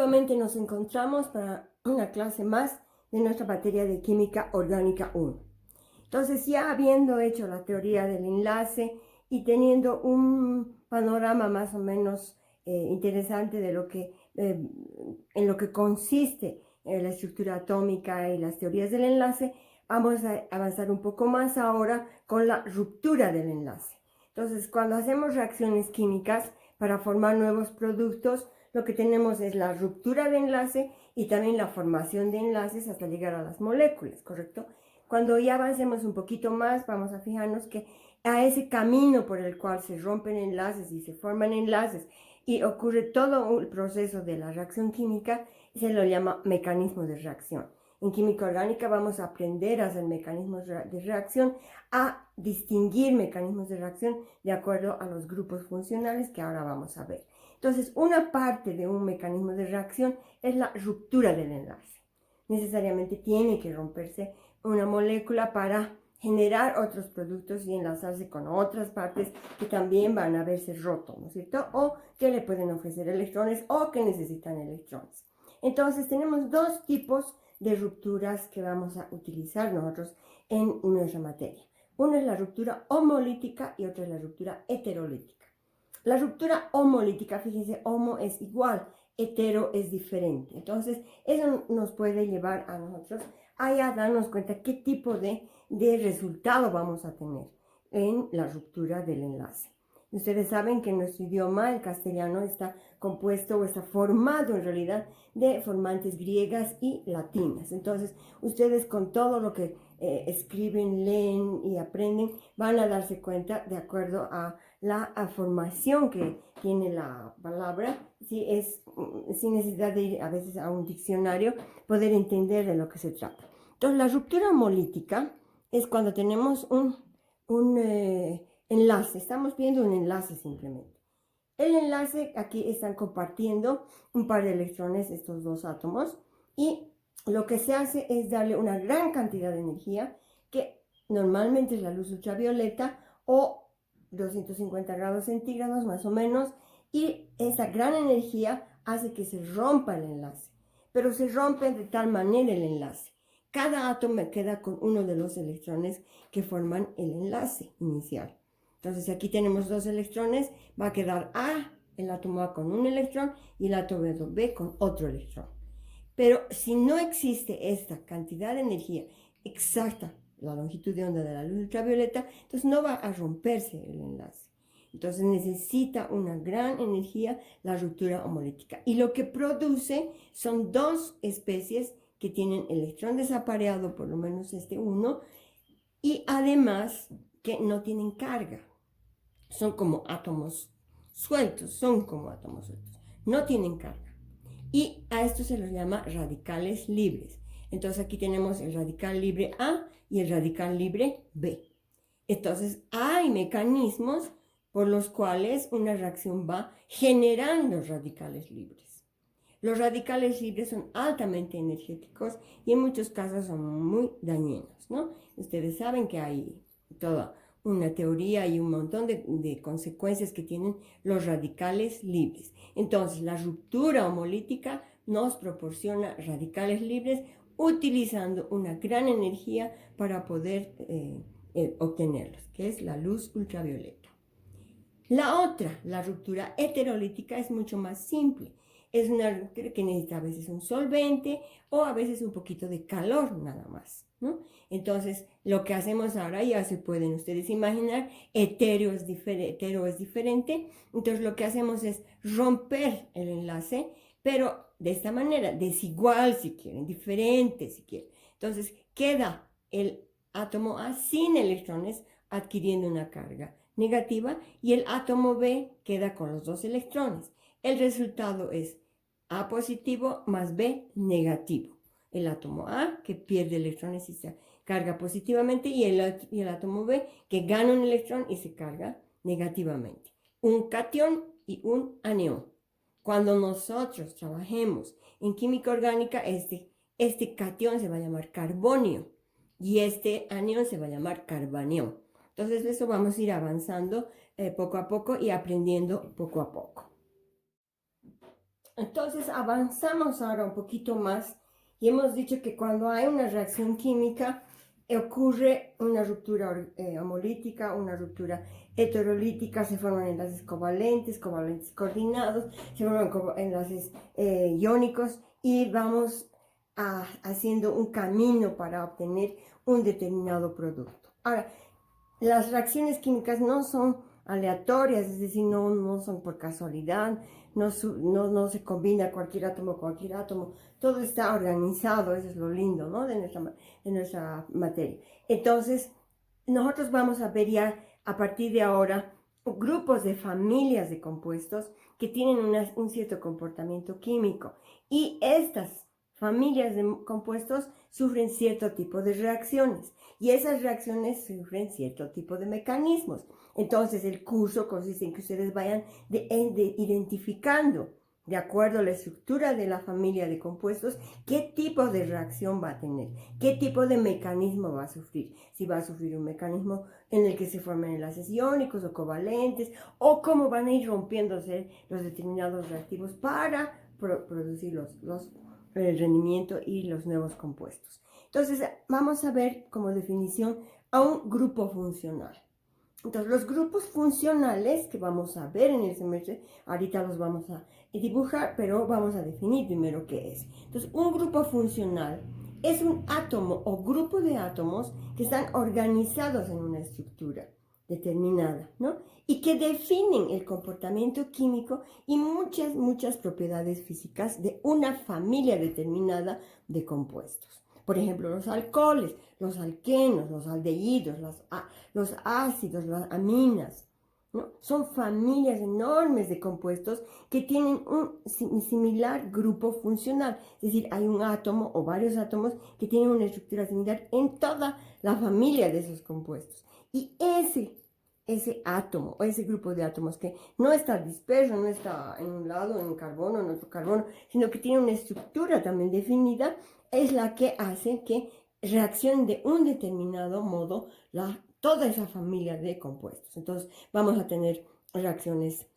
Nuevamente nos encontramos para una clase más de nuestra materia de Química Orgánica 1. Entonces, ya habiendo hecho la teoría del enlace y teniendo un panorama más o menos interesante de en lo que consiste la estructura atómica y las teorías del enlace, vamos a avanzar un poco más ahora con la ruptura del enlace. Entonces, cuando hacemos reacciones químicas para formar nuevos productos, lo que tenemos es la ruptura de enlace y también la formación de enlaces hasta llegar a las moléculas, ¿correcto? Cuando ya avancemos un poquito más, vamos a fijarnos que a ese camino por el cual se rompen enlaces y se forman enlaces y ocurre todo el proceso de la reacción química, se lo llama mecanismo de reacción. En química orgánica vamos a aprender a hacer mecanismos de reacción, a distinguir mecanismos de reacción de acuerdo a los grupos funcionales que ahora vamos a ver. Entonces, una parte de un mecanismo de reacción es la ruptura del enlace. Necesariamente tiene que romperse una molécula para generar otros productos y enlazarse con otras partes que también van a verse roto, ¿no es cierto? O que le pueden ofrecer electrones o que necesitan electrones. Entonces, tenemos dos tipos de rupturas que vamos a utilizar nosotros en nuestra materia. Una es la ruptura homolítica y otra es la ruptura heterolítica. La ruptura homolítica, fíjense, homo es igual, hetero es diferente. Entonces, eso nos puede llevar a nosotros a ya darnos cuenta qué tipo de resultado vamos a tener en la ruptura del enlace. Ustedes saben que en nuestro idioma, el castellano, está compuesto o está formado en realidad de formantes griegas y latinas. Entonces, ustedes con todo lo que escriben, leen y aprenden, van a darse cuenta de acuerdo a la formación que tiene la palabra, sin necesidad de ir a veces a un diccionario, poder entender de lo que se trata. Entonces, la ruptura homolítica es cuando tenemos un enlace, estamos viendo un enlace simplemente. El enlace, aquí están compartiendo un par de electrones estos dos átomos y lo que se hace es darle una gran cantidad de energía que normalmente es la luz ultravioleta o 250 grados centígrados más o menos, y esa gran energía hace que se rompa el enlace, pero se rompe de tal manera el enlace. Cada átomo queda con uno de los electrones que forman el enlace inicial. Entonces aquí tenemos dos electrones, va a quedar A, el átomo A con un electrón y el átomo B con otro electrón. Pero si no existe esta cantidad de energía exacta, la longitud de onda de la luz ultravioleta, entonces no va a romperse el enlace. Entonces necesita una gran energía la ruptura homolítica. Y lo que produce son dos especies que tienen electrón desapareado, por lo menos este uno, y además que no tienen carga. Son como átomos sueltos, no tienen carga. Y a esto se los llama radicales libres. Entonces aquí tenemos el radical libre A y el radical libre B. Entonces hay mecanismos por los cuales una reacción va generando radicales libres. Los radicales libres son altamente energéticos y en muchos casos son muy dañinos, ¿no? Ustedes saben que hay toda una teoría y un montón de consecuencias que tienen los radicales libres. Entonces, la ruptura homolítica nos proporciona radicales libres utilizando una gran energía para poder obtenerlos, que es la luz ultravioleta. La ruptura heterolítica, es mucho más simple. Es una ruptura que necesita a veces un solvente o a veces un poquito de calor nada más, ¿no? Entonces, lo que hacemos ahora, ya se pueden ustedes imaginar, hetero es diferente. Entonces, lo que hacemos es romper el enlace, pero de esta manera, desigual si quieren, diferente si quieren. Entonces, queda el átomo A sin electrones adquiriendo una carga negativa y el átomo B queda con los dos electrones. El resultado es A positivo más B negativo. El átomo A que pierde electrones y se carga positivamente y el átomo B que gana un electrón y se carga negativamente. Un catión y un anión. Cuando nosotros trabajemos en química orgánica, este catión se va a llamar carbonio y este anión se va a llamar carbanión. Entonces, eso vamos a ir avanzando poco a poco y aprendiendo poco a poco. Entonces avanzamos ahora un poquito más y hemos dicho que cuando hay una reacción química ocurre una ruptura homolítica, una ruptura heterolítica, se forman enlaces covalentes, covalentes coordinados, se forman enlaces iónicos y vamos haciendo un camino para obtener un determinado producto. Ahora, las reacciones químicas no son aleatorias, es decir, no son por casualidad, no se combina cualquier átomo con cualquier átomo, todo está organizado, eso es lo lindo, ¿no? de nuestra materia. Entonces, nosotros vamos a ver ya a partir de ahora grupos de familias de compuestos que tienen un cierto comportamiento químico y estas familias de compuestos sufren cierto tipo de reacciones y esas reacciones sufren cierto tipo de mecanismos. Entonces el curso consiste en que ustedes vayan identificando, de acuerdo a la estructura de la familia de compuestos, qué tipo de reacción va a tener, qué tipo de mecanismo va a sufrir. Si va a sufrir un mecanismo en el que se formen enlaces iónicos o covalentes, o cómo van a ir rompiéndose los determinados reactivos para producir el rendimiento y los nuevos compuestos. Entonces, vamos a ver como definición a un grupo funcional. Entonces, los grupos funcionales que vamos a ver en el semestre, ahorita los vamos a dibujar, pero vamos a definir primero qué es. Entonces, un grupo funcional es un átomo o grupo de átomos que están organizados en una estructura determinada, ¿no? Y que definen el comportamiento químico y muchas propiedades físicas de una familia determinada de compuestos. Por ejemplo, los alcoholes, los alquenos, los aldehídos, los ácidos, las aminas, ¿no? Son familias enormes de compuestos que tienen un similar grupo funcional. Es decir, hay un átomo o varios átomos que tienen una estructura similar en toda la familia de esos compuestos. Y ese átomo o ese grupo de átomos que no está disperso, no está en un lado, en un carbono, en otro carbono, sino que tiene una estructura también definida, es la que hace que reaccione de un determinado modo toda esa familia de compuestos. Entonces vamos a tener reacciones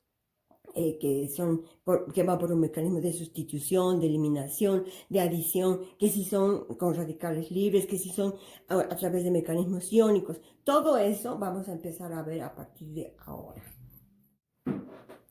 que van por un mecanismo de sustitución, de eliminación, de adición, que si son con radicales libres, que si son a través de mecanismos iónicos. Todo eso vamos a empezar a ver a partir de ahora.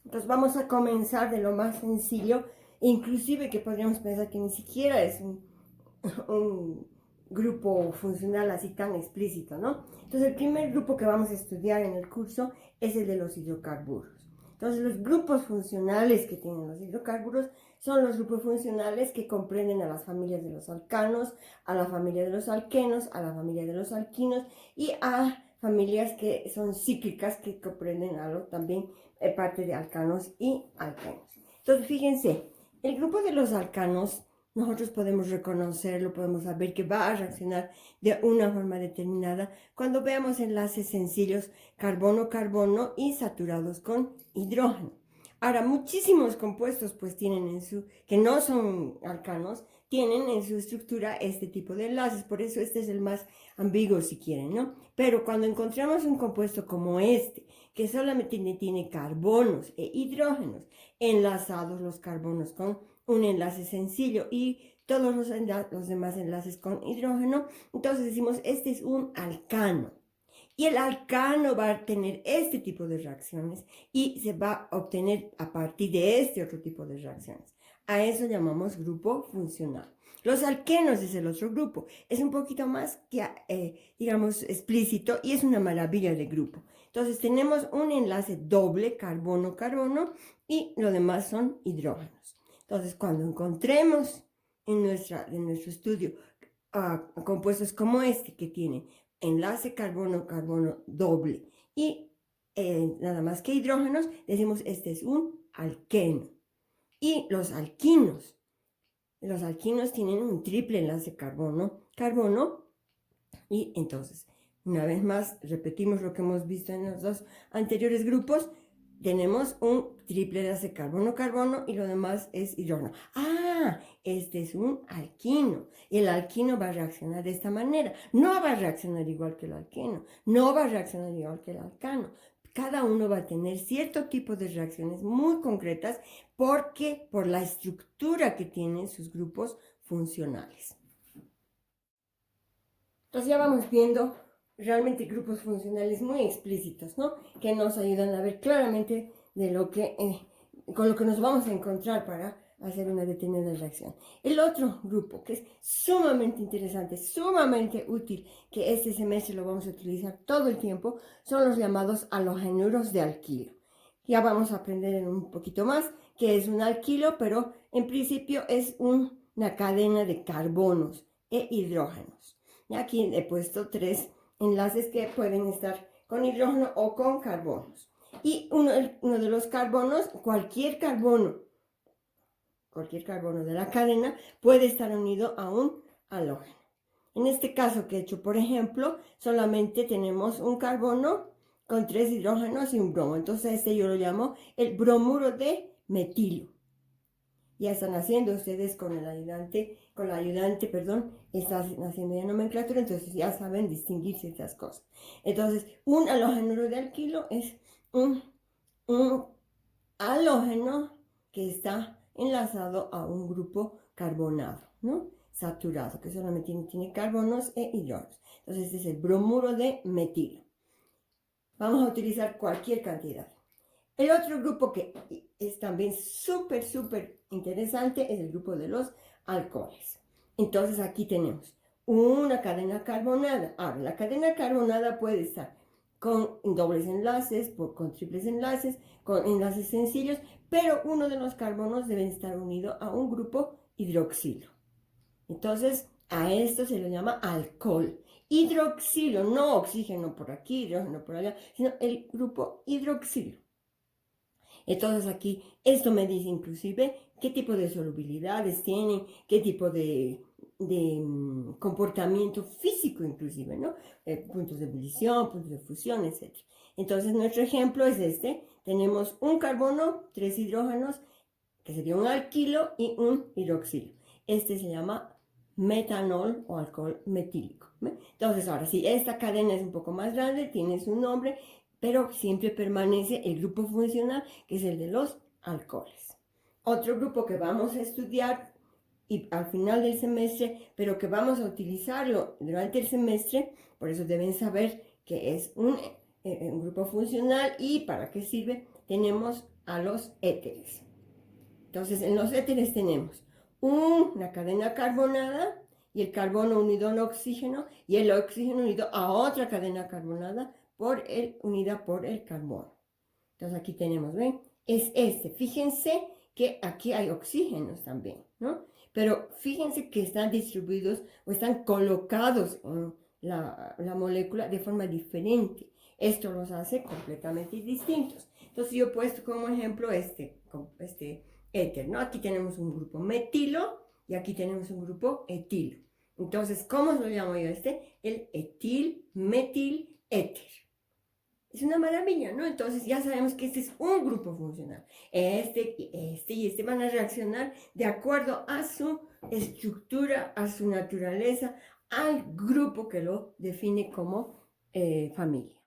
Entonces vamos a comenzar de lo más sencillo, inclusive que podríamos pensar que ni siquiera es un grupo funcional así tan explícito, ¿no? Entonces el primer grupo que vamos a estudiar en el curso es el de los hidrocarburos. Entonces los grupos funcionales que tienen los hidrocarburos son los grupos funcionales que comprenden a las familias de los alcanos, a la familia de los alquenos, a la familia de los alquinos y a familias que son cíclicas que comprenden también parte de alcanos y alquenos. Entonces fíjense, el grupo de los alcanos nosotros podemos reconocerlo, podemos saber que va a reaccionar de una forma determinada cuando veamos enlaces sencillos carbono-carbono y saturados con hidrógeno. Ahora, muchísimos compuestos pues tienen que no son alcanos, tienen en su estructura este tipo de enlaces, por eso este es el más ambiguo si quieren, ¿no? Pero cuando encontramos un compuesto como este, que solamente tiene carbonos e hidrógenos enlazados los carbonos con un enlace sencillo y todos los demás enlaces con hidrógeno, entonces decimos este es un alcano. Y el alcano va a tener este tipo de reacciones y se va a obtener a partir de este otro tipo de reacciones. A eso llamamos grupo funcional. Los alquenos es el otro grupo. Es un poquito más, digamos, explícito y es una maravilla de grupo. Entonces tenemos un enlace doble, carbono-carbono, y lo demás son hidrógenos. Entonces, cuando encontremos en nuestro estudio compuestos como este que tienen enlace carbono-carbono doble y nada más que hidrógenos, decimos este es un alqueno. Y los alquinos tienen un triple enlace carbono-carbono y entonces, una vez más, repetimos lo que hemos visto en los dos anteriores grupos, tenemos un triple enlace carbono-carbono y lo demás es hidrógeno. Este es un alquino. El alquino va a reaccionar de esta manera. No va a reaccionar igual que el alqueno. No va a reaccionar igual que el alcano. cada uno va a tener cierto tipo de reacciones muy concretas porque por la estructura que tienen sus grupos funcionales. Entonces ya vamos viendo realmente grupos funcionales muy explícitos, ¿no? Que nos ayudan a ver claramente de lo que, con lo que nos vamos a encontrar para hacer una determinada reacción. El otro grupo que es sumamente interesante, sumamente útil, que este semestre lo vamos a utilizar todo el tiempo, son los llamados halogenuros de alquilo. Ya vamos a aprender en un poquito más qué es un alquilo, pero en principio es una cadena de carbonos e hidrógenos. Y aquí he puesto 3 enlaces que pueden estar con hidrógeno o con carbonos. Y uno de los carbonos, cualquier carbono de la cadena puede estar unido a un halógeno. En este caso que he hecho, por ejemplo, solamente tenemos un carbono con 3 hidrógenos y un bromo. Entonces este yo lo llamo el bromuro de metilo. Ya están haciendo ustedes con la ayudante, están haciendo ya nomenclatura, entonces ya saben distinguir ciertas cosas. Entonces, un halógeno de alquilo es un halógeno que está enlazado a un grupo carbonado, ¿no? Saturado, que solamente tiene carbonos e hidrógenos. Entonces, este es el bromuro de metilo. Vamos a utilizar cualquier cantidad. El otro grupo que es también súper interesante es el grupo de los alcoholes. Entonces aquí tenemos una cadena carbonada. Ahora, la cadena carbonada puede estar con dobles enlaces, con triples enlaces, con enlaces sencillos, pero uno de los carbonos debe estar unido a un grupo hidroxilo. Entonces, a esto se le llama alcohol. Hidroxilo, no oxígeno por aquí, hidrógeno por allá, sino el grupo hidroxilo. Entonces aquí esto me dice inclusive qué tipo de solubilidades tienen, qué tipo de comportamiento físico inclusive, ¿no? Puntos de ebullición, puntos de fusión, etc. Entonces nuestro ejemplo es este. Tenemos un carbono, 3 hidrógenos, que sería un alquilo y un hidroxilo. Este se llama metanol o alcohol metílico. Entonces ahora si esta cadena es un poco más grande, tiene su nombre, pero siempre permanece el grupo funcional, que es el de los alcoholes. Otro grupo que vamos a estudiar y al final del semestre, pero que vamos a utilizarlo durante el semestre, por eso deben saber que es un grupo funcional y para qué sirve, tenemos a los éteres. Entonces, en los éteres tenemos una cadena carbonada y el carbono unido a un oxígeno y el oxígeno unido a otra cadena carbonada unida por el carbono. Entonces aquí tenemos, ¿ven? Es este. Fíjense que aquí hay oxígenos también, ¿no? Pero fíjense que están distribuidos o están colocados en la molécula de forma diferente. Esto los hace completamente distintos. Entonces yo he puesto como ejemplo este éter, ¿no? Aquí tenemos un grupo metilo y aquí tenemos un grupo etilo. Entonces, ¿cómo lo llamo yo el etil metil éter. Es una maravilla, ¿no? Entonces ya sabemos que este es un grupo funcional. Este y este van a reaccionar de acuerdo a su estructura, a su naturaleza, al grupo que lo define como familia.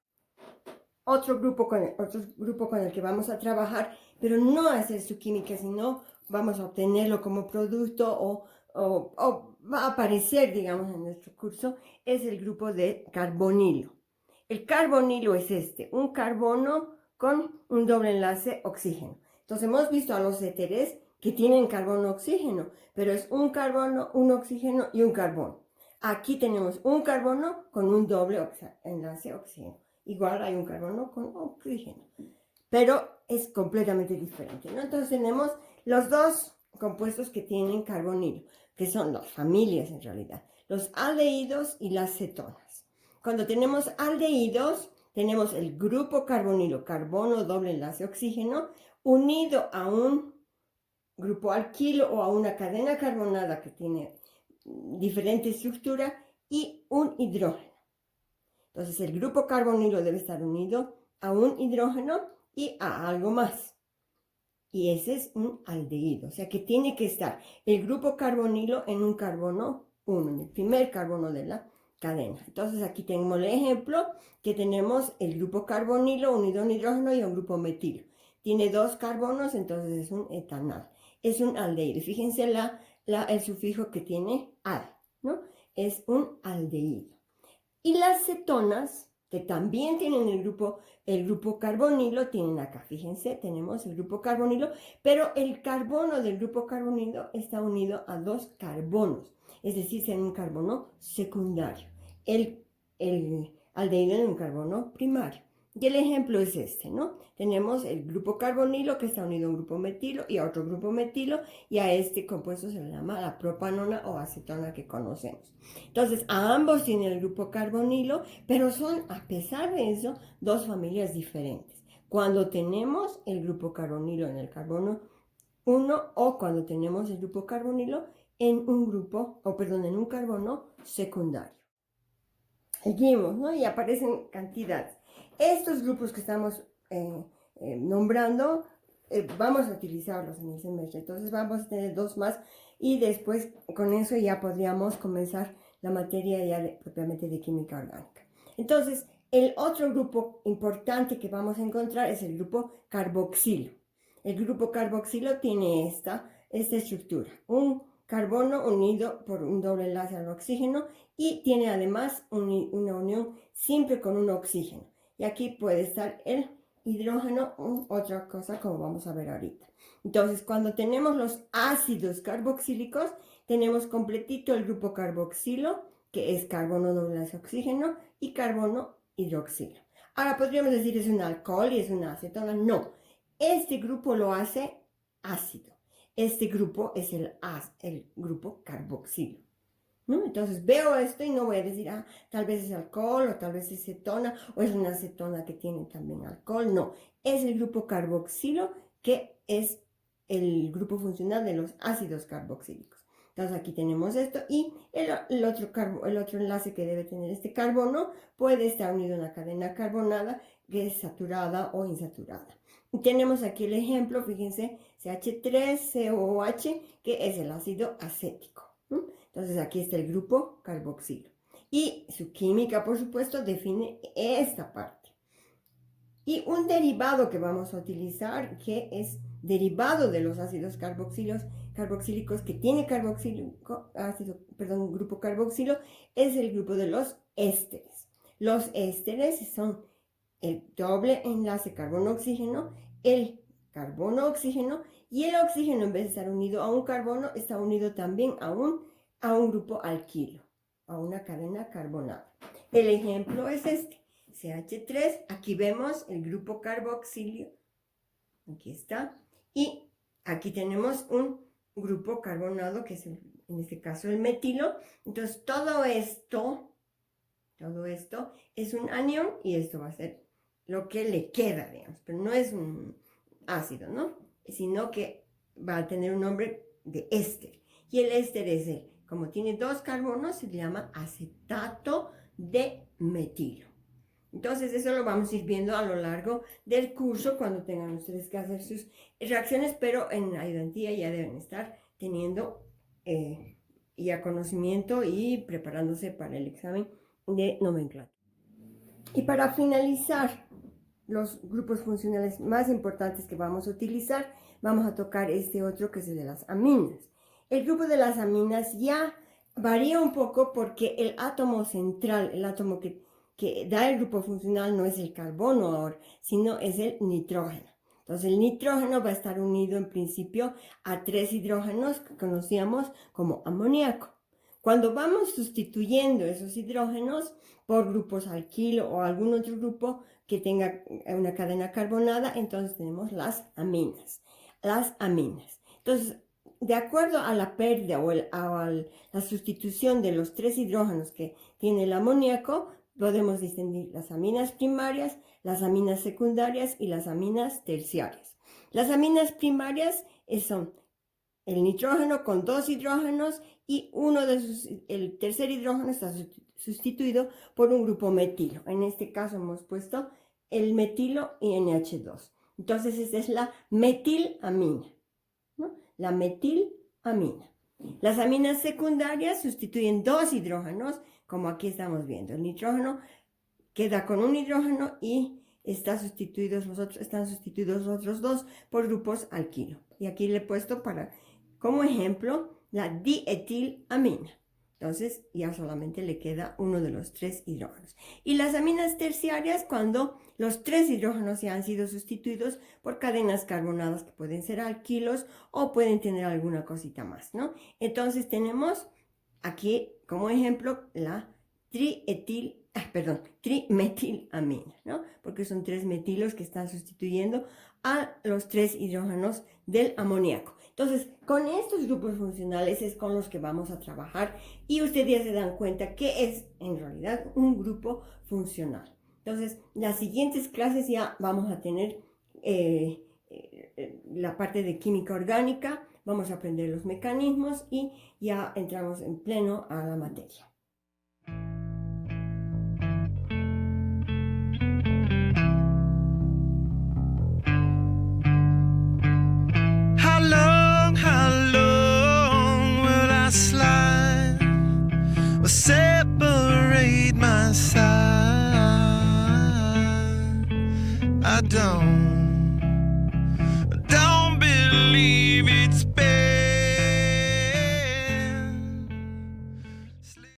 Otro grupo con el que vamos a trabajar, pero no a hacer su química, sino vamos a obtenerlo como producto o va a aparecer, digamos, en nuestro curso, es el grupo de carbonilo. El carbonilo es un carbono con un doble enlace oxígeno. Entonces hemos visto a los éteres que tienen carbono-oxígeno, pero es un carbono, un oxígeno y un carbono. Aquí tenemos un carbono con un doble enlace oxígeno. Igual hay un carbono con oxígeno, pero es completamente diferente, ¿no? Entonces tenemos los dos compuestos que tienen carbonilo, que son las familias en realidad, los aldehídos y las cetonas. Cuando tenemos aldehídos, tenemos el grupo carbonilo, carbono doble enlace oxígeno, unido a un grupo alquilo o a una cadena carbonada que tiene diferente estructura y un hidrógeno. Entonces el grupo carbonilo debe estar unido a un hidrógeno y a algo más. Y ese es un aldehído, o sea que tiene que estar el grupo carbonilo en un carbono 1, en el primer carbono de la cadena. Entonces aquí tenemos el ejemplo que tenemos el grupo carbonilo unido a un hidrógeno y a un grupo metilo. Tiene 2 carbonos, entonces es un etanal. Es un aldehído. Fíjense el sufijo que tiene al, ¿no? Es un aldehído. Y las cetonas, que también tienen el grupo carbonilo, tienen acá, fíjense, tenemos el grupo carbonilo, pero el carbono del grupo carbonilo está unido a 2 carbonos, es decir, es un carbono secundario. El aldehído es un carbono primario. Y el ejemplo es este, ¿no? Tenemos el grupo carbonilo que está unido a un grupo metilo y a otro grupo metilo, y a este compuesto se le llama la propanona o acetona que conocemos. Entonces, a ambos tienen el grupo carbonilo, pero son, a pesar de eso, 2 familias diferentes. Cuando tenemos el grupo carbonilo en el carbono 1 o cuando tenemos el grupo carbonilo en en un carbono secundario. Seguimos, ¿no? Y aparecen cantidades. Estos grupos que estamos nombrando, vamos a utilizarlos en el semestre. Entonces vamos a tener 2 más y después con eso ya podríamos comenzar la materia ya propiamente de química orgánica. Entonces, el otro grupo importante que vamos a encontrar es el grupo carboxilo. El grupo carboxilo tiene esta estructura, un carbono unido por un doble enlace al oxígeno y tiene además una unión siempre con un oxígeno. Y aquí puede estar el hidrógeno u otra cosa como vamos a ver ahorita. Entonces, cuando tenemos los ácidos carboxílicos, tenemos completito el grupo carboxilo, que es carbono doble enlace oxígeno y carbono hidroxilo. Ahora podríamos decir es un alcohol y es una acetona. No, este grupo lo hace ácido. Este grupo es el grupo carboxilo, ¿no? Entonces veo esto y no voy a decir, tal vez es alcohol o tal vez es cetona o es una acetona que tiene también alcohol. No, es el grupo carboxilo que es el grupo funcional de los ácidos carboxílicos. Entonces aquí tenemos esto y el otro enlace que debe tener este carbono puede estar unido a una cadena carbonada que es saturada o insaturada. Y tenemos aquí el ejemplo, fíjense, CH3COOH, que es el ácido acético. Entonces aquí está el grupo carboxilo. Y su química, por supuesto, define esta parte. Y un derivado que vamos a utilizar, que es derivado de los ácidos carboxílicos, que tiene grupo carboxilo, es el grupo de los ésteres. Los ésteres son el doble enlace carbono-oxígeno, el carbono-oxígeno, y el oxígeno, en vez de estar unido a un carbono, está unido también a un grupo alquilo, a una cadena carbonada. El ejemplo es este, CH3, aquí vemos el grupo carboxilo, aquí está, y aquí tenemos un grupo carbonado, que es en este caso el metilo. Entonces todo esto es un anión y esto va a ser lo que le queda, digamos, pero no es un ácido, ¿no? Sino que va a tener un nombre de éster. Y el éster es como tiene 2 carbonos, se llama acetato de metilo. Entonces eso lo vamos a ir viendo a lo largo del curso cuando tengan ustedes que hacer sus reacciones, pero en ayudantía ya deben estar teniendo ya conocimiento y preparándose para el examen de nomenclatura. Y para finalizar los grupos funcionales más importantes que vamos a utilizar, vamos a tocar este otro que es el de las aminas. El grupo de las aminas ya varía un poco porque el átomo central, el átomo que da el grupo funcional no es el carbono ahora, sino es el nitrógeno. Entonces el nitrógeno va a estar unido en principio a 3 hidrógenos que conocíamos como amoníaco. Cuando vamos sustituyendo esos hidrógenos por grupos alquilo o algún otro grupo que tenga una cadena carbonada, entonces tenemos las aminas. Entonces, de acuerdo a la pérdida o la sustitución de los 3 hidrógenos que tiene el amoníaco, podemos distinguir las aminas primarias, las aminas secundarias y las aminas terciarias. Las aminas primarias son el nitrógeno con 2 hidrógenos y el tercer hidrógeno está sustituido por un grupo metilo. En este caso hemos puesto el metilo y NH2. Entonces esta es la metilamina, ¿no? La metilamina. Las aminas secundarias sustituyen 2 hidrógenos, como aquí estamos viendo. El nitrógeno queda con un hidrógeno y están sustituidos los otros 2 por grupos alquilo. Y aquí le he puesto como ejemplo la dietilamina. Entonces ya solamente le queda uno de los 3 hidrógenos. Y las aminas terciarias, cuando los 3 hidrógenos ya han sido sustituidos por cadenas carbonadas que pueden ser alquilos o pueden tener alguna cosita más, ¿no? Entonces tenemos aquí como ejemplo la trimetilamina, ¿no? Porque son 3 metilos que están sustituyendo a los 3 hidrógenos del amoníaco. Entonces, con estos grupos funcionales es con los que vamos a trabajar y ustedes ya se dan cuenta que es en realidad un grupo funcional. Entonces, las siguientes clases ya vamos a tener la parte de química orgánica, vamos a aprender los mecanismos y ya entramos en pleno a la materia. Separate my side. I don't believe it's better.